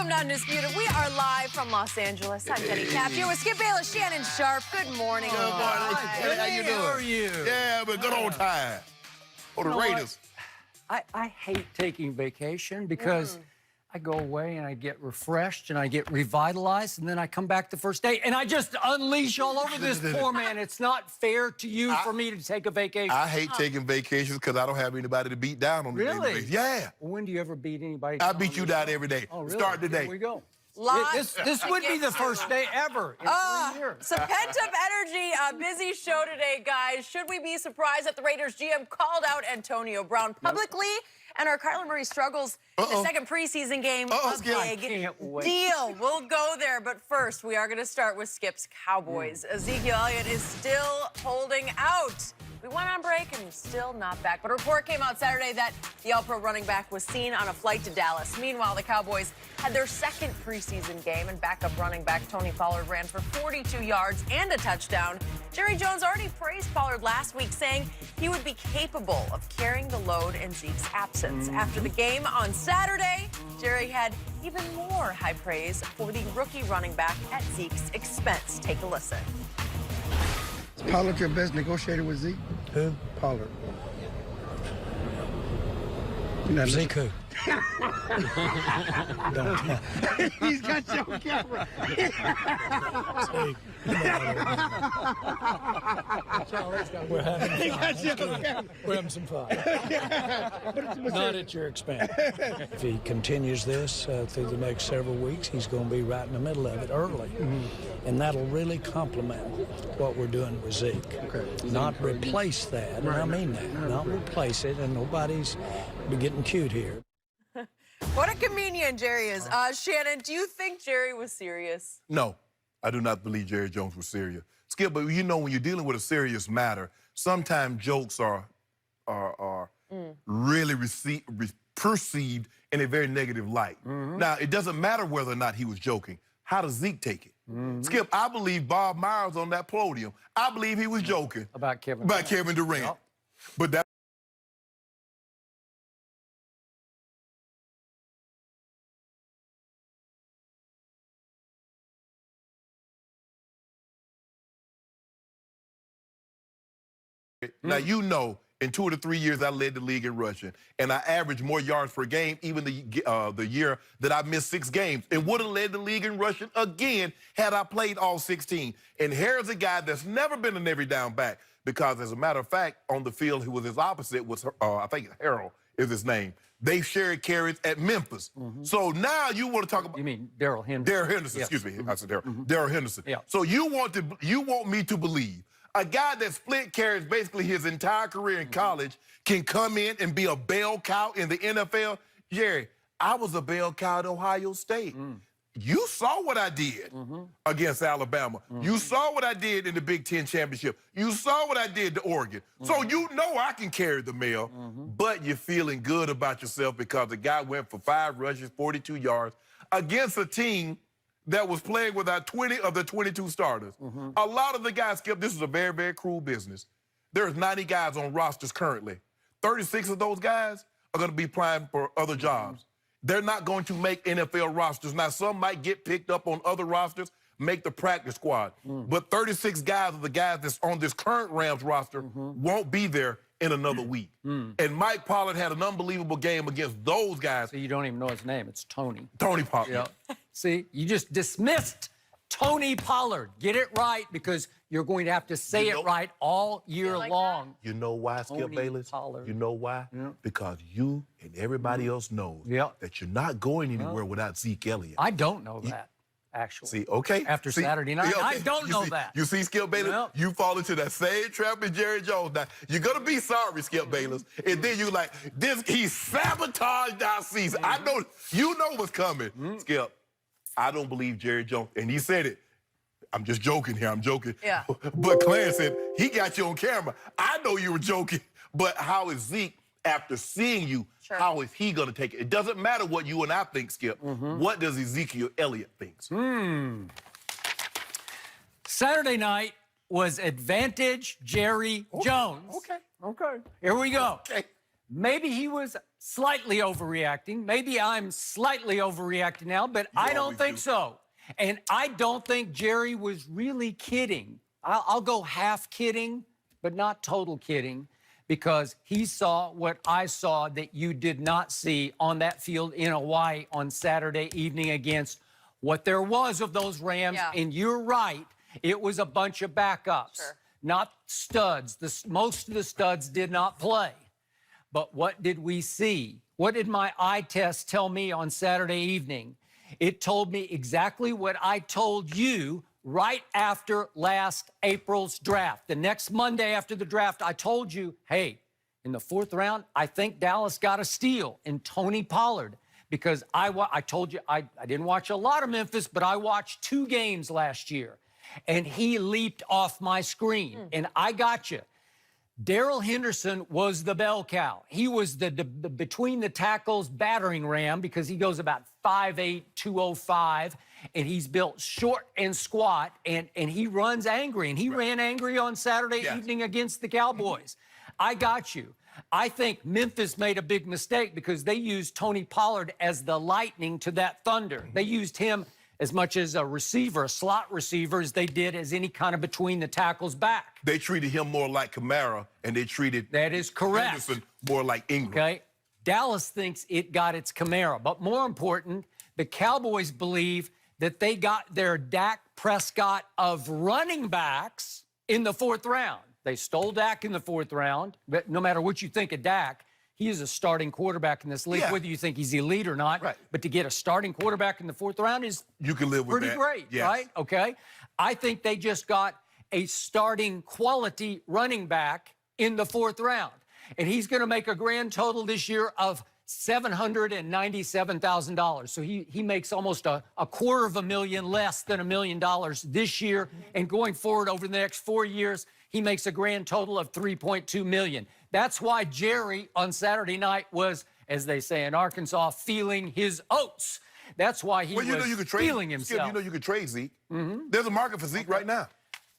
Welcome to Undisputed. We are live from Los Angeles. I'm Jenny Taft here with Skip Bayless, Shannon Sharp. Good morning. Good morning. How you doing? How are you? Yeah, but good old time. For the Raiders. I hate taking vacation because I go away and I get refreshed and I get revitalized, and then I come back the first day and I just unleash all over this poor man. It's not fair to you for me to take a vacation. I hate taking vacations because I don't have anybody to beat down on the daily Really? basis. Yeah. Well, when do you ever beat anybody? I beat you down every day. Oh, really? Start today. Here we go. This would be the first day ever in 3 years. Some pent-up energy, a busy show today, guys. Should we be surprised that the Raiders GM called out Antonio Brown publicly? And are Kyler Murray's struggles in the second preseason game a big deal? We'll go there, but first, we are going to start with Skip's Cowboys. Ezekiel Elliott is still holding out. We went on break and still not back. But a report came out Saturday that the All-Pro running back was seen on a flight to Dallas. Meanwhile, the Cowboys had their second preseason game, and backup running back Tony Pollard ran for 42 yards and a touchdown. Jerry Jones already praised Pollard last week, saying he would be capable of carrying the load in Zeke's absence. After the game on Saturday, Jerry had even more high praise for the rookie running back at Zeke's expense. Take a listen. Is Pollard your best negotiator with Zeke? Who? Pollard. Zeke who? He's got you on camera. We're having some fun. Not at your expense. If he continues this through the next several weeks, he's going to be right in the middle of it early. And that'll really complement what we're doing with Zeke. Not replace that, and I mean that. Not replace it, and nobody's getting cute here. What a comedian Jerry is. Shannon, do you think Jerry was serious? No, I do not believe Jerry Jones was serious. Skip, but you know when you're dealing with a serious matter, sometimes jokes are really perceived in a very negative light. Now, it doesn't matter whether or not he was joking. How does Zeke take it? Skip, I believe Bob Myers on that podium, I believe he was joking. About Kevin Durant. Yep. But that Now, you know, in 2 to 3 years, I led the league in rushing, and I averaged more yards per game even the year that I missed 6 games, and would have led the league in rushing again had I played all 16. And here's a guy that's never been an every down back because, as a matter of fact, on the field, who was his opposite was, I think Harold is his name. They shared carries at Memphis. So now you want to talk about... You mean Darrell Henderson? Darrell Henderson, excuse me. I said Darrell. Darrell Henderson. Yeah. So you want me to believe a guy that split carries basically his entire career in college can come in and be a bell cow in the NFL? Jerry, I was a bell cow at Ohio State. You saw what I did against Alabama. You saw what I did in the Big Ten Championship. You saw what I did to Oregon. So you know I can carry the mail, but you're feeling good about yourself because the guy went for 5 rushes, 42 yards against a team that was playing without 20 of the 22 starters. A lot of the guys, Skip, this is a very, very cruel business. There's 90 guys on rosters currently. 36 of those guys are going to be applying for other jobs. They're not going to make NFL rosters. Now, some might get picked up on other rosters, make the practice squad. But 36 guys of the guys that's on this current Rams roster won't be there in another week. And Mike Pollard had an unbelievable game against those guys. So you don't even know his name. It's Tony. Tony Pollard. Yeah. See, you just dismissed Tony Pollard. Get it right because you're going to have to say it right all year long. You know why, Skip Bayless? Pollard. You know why? Because you and everybody else knows that you're not going anywhere without Zeke Elliott. I don't know that, actually. See, okay. After Saturday night, I don't know that. You see, Skip Bayless, you fall into that same trap as Jerry Jones. Now, you're going to be sorry, Skip Bayless. And then you like, he sabotaged our season. I know, you know what's coming, Skip. I don't believe Jerry Jones. And he said it. I'm just joking here. I'm joking. Yeah. But Clarence said, he got you on camera. I know you were joking. But how is Zeke, after seeing you, how is he going to take it? It doesn't matter what you and I think, Skip. What does Ezekiel Elliott think? Saturday night was advantage Jerry Jones. Okay. Here we go. Okay. Maybe he was slightly overreacting. Maybe I'm slightly overreacting now, but I don't think so. And I don't think Jerry was really kidding. I'll go half kidding, but not total kidding, because he saw what I saw that you did not see on that field in Hawaii on Saturday evening against what there was of those Rams. Yeah. And you're right, it was a bunch of backups, not studs. Most of the studs did not play. But what did we see? What did my eye test tell me on Saturday evening? It told me exactly what I told you right after last April's draft. The next Monday after the draft, I told you, hey, in the 4th round, I think Dallas got a steal in Tony Pollard, because I told you I didn't watch a lot of Memphis, but I watched 2 games last year, and he leaped off my screen, and I got you. Darrell Henderson was the bell cow. He was the between the tackles battering ram, because he goes about 5'8", 205, and he's built short and squat, and he runs angry, and he ran angry on Saturday evening against the Cowboys. I got you. I think Memphis made a big mistake because they used Tony Pollard as the lightning to that thunder. They used him as much as a receiver, a slot receiver, as they did as any kind of between the tackles back. They treated him more like Kamara, and they treated that is correct. Henderson more like Ingram. Okay, Dallas thinks it got its Kamara, but more important, the Cowboys believe that they got their Dak Prescott of running backs in the 4th round. They stole Dak in the 4th round, but no matter what you think of Dak, he is a starting quarterback in this league, whether you think he's elite or not. Right. But to get a starting quarterback in the 4th round is you can live with pretty great, right? Okay. I think they just got a starting quality running back in the 4th round. And he's going to make a grand total this year of $797,000. So he makes almost a $250,000 less than $1 million this year. And going forward over the next 4 years, he makes a grand total of $3.2 million. That's why Jerry on Saturday night was, as they say in Arkansas, feeling his oats. That's why he was feeling himself. Skip, you know you could trade Zeke. There's a market for Zeke right now.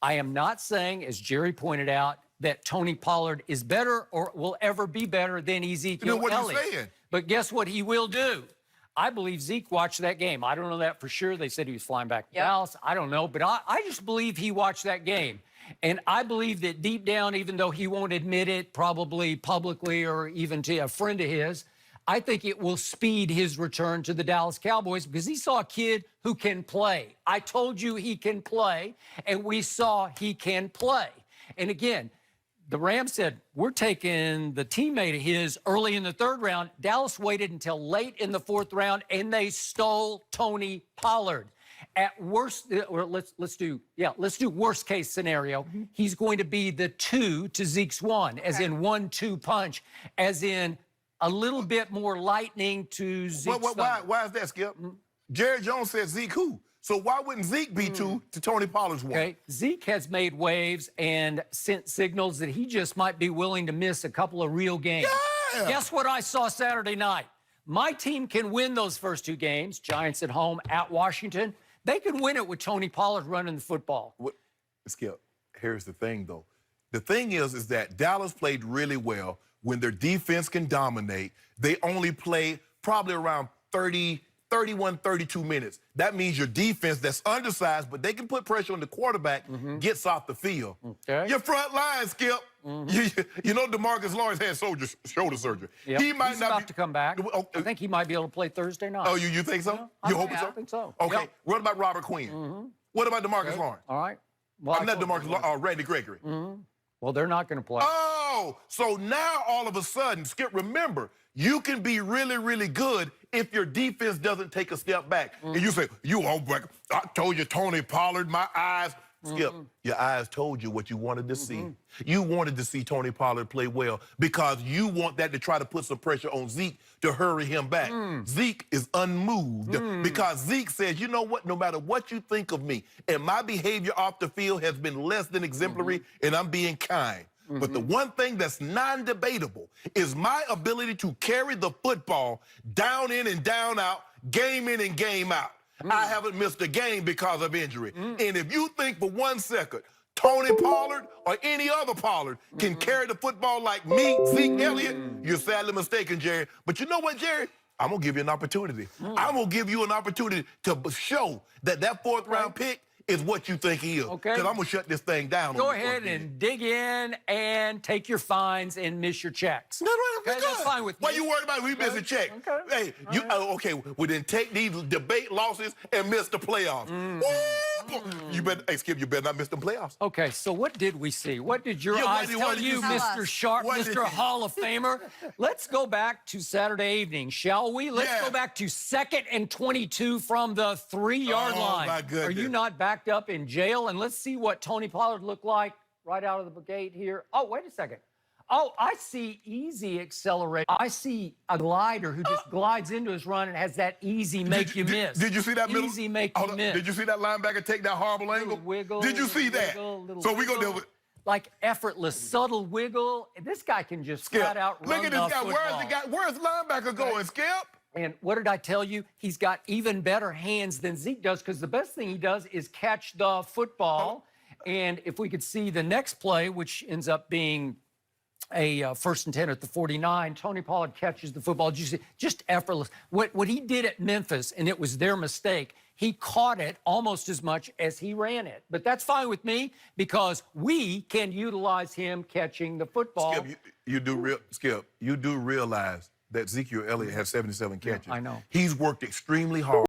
I am not saying, as Jerry pointed out, that Tony Pollard is better or will ever be better than Ezekiel what Elliott. you saying? But guess what he will do? I believe Zeke watched that game. I don't know that for sure. They said he was flying back to Dallas. I don't know. But I just believe he watched that game. And I believe that deep down, even though he won't admit it, probably publicly or even to a friend of his, I think it will speed his return to the Dallas Cowboys because he saw a kid who can play. I told you he can play, and we saw he can play. And again, the Rams said, we're taking the teammate of his early in the 3rd round. Dallas waited until late in the 4th round, and they stole Tony Pollard. At worst, or let's do worst case scenario. He's going to be the 2 to Zeke's 1, as in 1-2 punch, as in a little bit more lightning to Zeke's why is that, Skip? Jerry Jones said Zeke who? So why wouldn't Zeke be 2 to Tony Pollard's 1? Okay, Zeke has made waves and sent signals that he just might be willing to miss a couple of real games. Yeah. Guess what I saw Saturday night? My team can win those first 2 games, Giants at home, at Washington. They can win it with Tony Pollard running the football. Skip, here's the thing, though. The thing is that Dallas played really well when their defense can dominate. They only play probably around 31, 32 minutes. That means your defense that's undersized, but they can put pressure on the quarterback, gets off the field. Okay. Your front line, Skip. You know DeMarcus Lawrence had shoulder surgery. Yep. He might He's not about to come back. I think he might be able to play Thursday night. Oh, you think so? You hoping so? I think so. Okay. Yep. What about Robert Quinn? What about DeMarcus Lawrence? All right. Well, I'm not DeMarcus Lawrence, Randy Gregory. Well, they're not going to play. Oh, so now all of a sudden, Skip, remember, you can be really, really good if your defense doesn't take a step back. And you say, I told you, Tony Pollard, my eyes. Skip, your eyes told you what you wanted to see. You wanted to see Tony Pollard play well because you want that to try to put some pressure on Zeke to hurry him back. Zeke is unmoved because Zeke says, you know what, no matter what you think of me, and my behavior off the field has been less than exemplary, and I'm being kind. But the one thing that's non-debatable is my ability to carry the football down in and down out, game in and game out. I haven't missed a game because of injury. And if you think for 1 second Tony Pollard or any other Pollard can carry the football like me, Zeke Elliott, you're sadly mistaken, Jerry. But you know what, Jerry? I'm going to give you an opportunity. I'm going to give you an opportunity to show that that fourth-round pick is what you think he is. Okay. Because I'm going to shut this thing down. Go ahead and dig in and take your fines and miss your checks. No, okay, that's fine with me. Why you worried about we miss a check? Okay. Hey, okay, well then take these debate losses and miss the playoffs. You better, hey, Skip, you better not miss the playoffs. Okay, so what did we see? What did your eyes tell you, Mr. Sharp, Mr. Hall of Famer? Let's go back to Saturday evening, shall we? Let's go back to 2nd and 22 from the 3-yard line. My goodness. Are you not backed up in jail? And let's see what Tony Pollard looked like right out of the gate here. Oh, wait a second. Oh, I see easy acceleration. I see a glider who just glides into his run and has that easy make you miss. Did you see that middle? Easy make you miss. Did you see that linebacker take that horrible angle? Wiggle, Did you see that? So we go there. Like effortless, subtle wiggle. This guy can just flat out run Look at this guy. football. Where's the linebacker going, Skip? And what did I tell you? He's got even better hands than Zeke does, because the best thing he does is catch the football. And if we could see the next play, which ends up being a 1st and 10 at the 49, Tony Pollard catches the football. Just effortless. What he did at Memphis, and it was their mistake, he caught it almost as much as he ran it. But that's fine with me, because we can utilize him catching the football. Skip, you do realize that Ezekiel Elliott has 77 catches. I know. He's worked extremely hard.